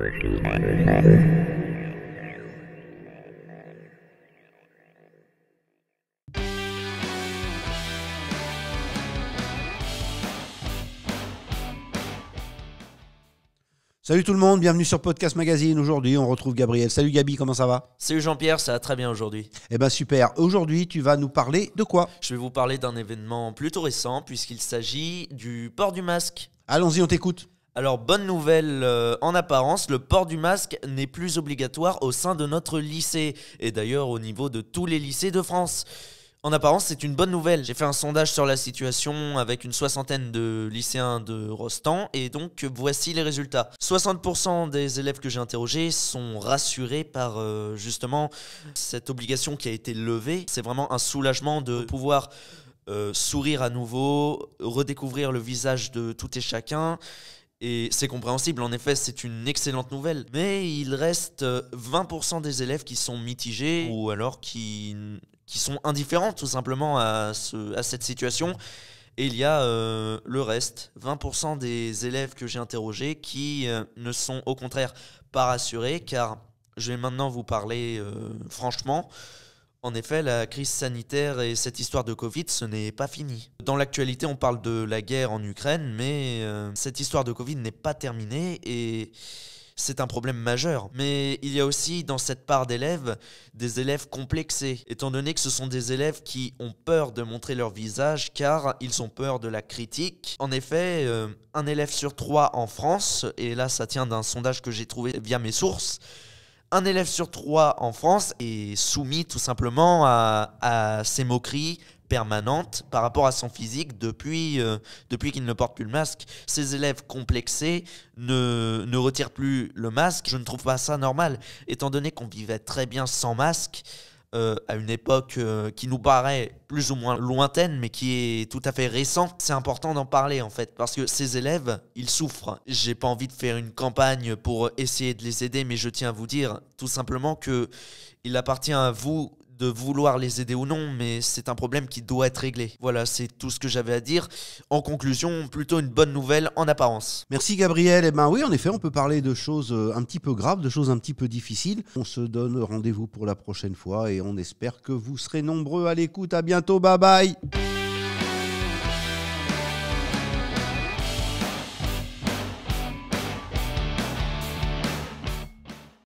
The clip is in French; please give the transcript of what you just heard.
Salut tout le monde, bienvenue sur Podcast Magazine. Aujourd'hui, on retrouve Gabriel. Salut Gabi, comment ça va? Salut Jean-Pierre, ça va très bien aujourd'hui. Eh ben super. Aujourd'hui, tu vas nous parler de quoi? Je vais vous parler d'un événement plutôt récent puisqu'il s'agit du port du masque. Allons-y, on t'écoute. Alors, bonne nouvelle en apparence, le port du masque n'est plus obligatoire au sein de notre lycée et d'ailleurs au niveau de tous les lycées de France. En apparence, c'est une bonne nouvelle. J'ai fait un sondage sur la situation avec une soixantaine de lycéens de Rostand et donc voici les résultats. 60% des élèves que j'ai interrogés sont rassurés par justement cette obligation qui a été levée. C'est vraiment un soulagement de pouvoir sourire à nouveau, redécouvrir le visage de tout et chacun. Et c'est compréhensible, en effet, c'est une excellente nouvelle. Mais il reste 20% des élèves qui sont mitigés ou alors qui sont indifférents tout simplement à cette situation. Et il y a le reste, 20% des élèves que j'ai interrogés qui ne sont au contraire pas rassurés, car je vais maintenant vous parler franchement. En effet, la crise sanitaire et cette histoire de Covid, ce n'est pas fini. Dans l'actualité, on parle de la guerre en Ukraine, mais cette histoire de Covid n'est pas terminée et c'est un problème majeur. Mais il y a aussi dans cette part d'élèves, des élèves complexés, étant donné que ce sont des élèves qui ont peur de montrer leur visage car ils ont peur de la critique. En effet, un élève sur 3 en France, et là ça tient d'un sondage que j'ai trouvé via mes sources, un élève sur 3 en France est soumis tout simplement à ces moqueries permanentes par rapport à son physique depuis qu'il ne porte plus le masque. Ces élèves complexés ne retirent plus le masque. Je ne trouve pas ça normal, étant donné qu'on vivait très bien sans masque à une époque qui nous paraît plus ou moins lointaine, mais qui est tout à fait récente. C'est important d'en parler en fait, parce que ces élèves, ils souffrent. J'ai pas envie de faire une campagne pour essayer de les aider, mais je tiens à vous dire tout simplement que il appartient à vous de vouloir les aider ou non, mais c'est un problème qui doit être réglé. Voilà, c'est tout ce que j'avais à dire. En conclusion, plutôt une bonne nouvelle en apparence. Merci Gabriel. Eh ben oui, en effet, on peut parler de choses un petit peu graves, de choses un petit peu difficiles. On se donne rendez-vous pour la prochaine fois et on espère que vous serez nombreux à l'écoute. À bientôt, bye bye.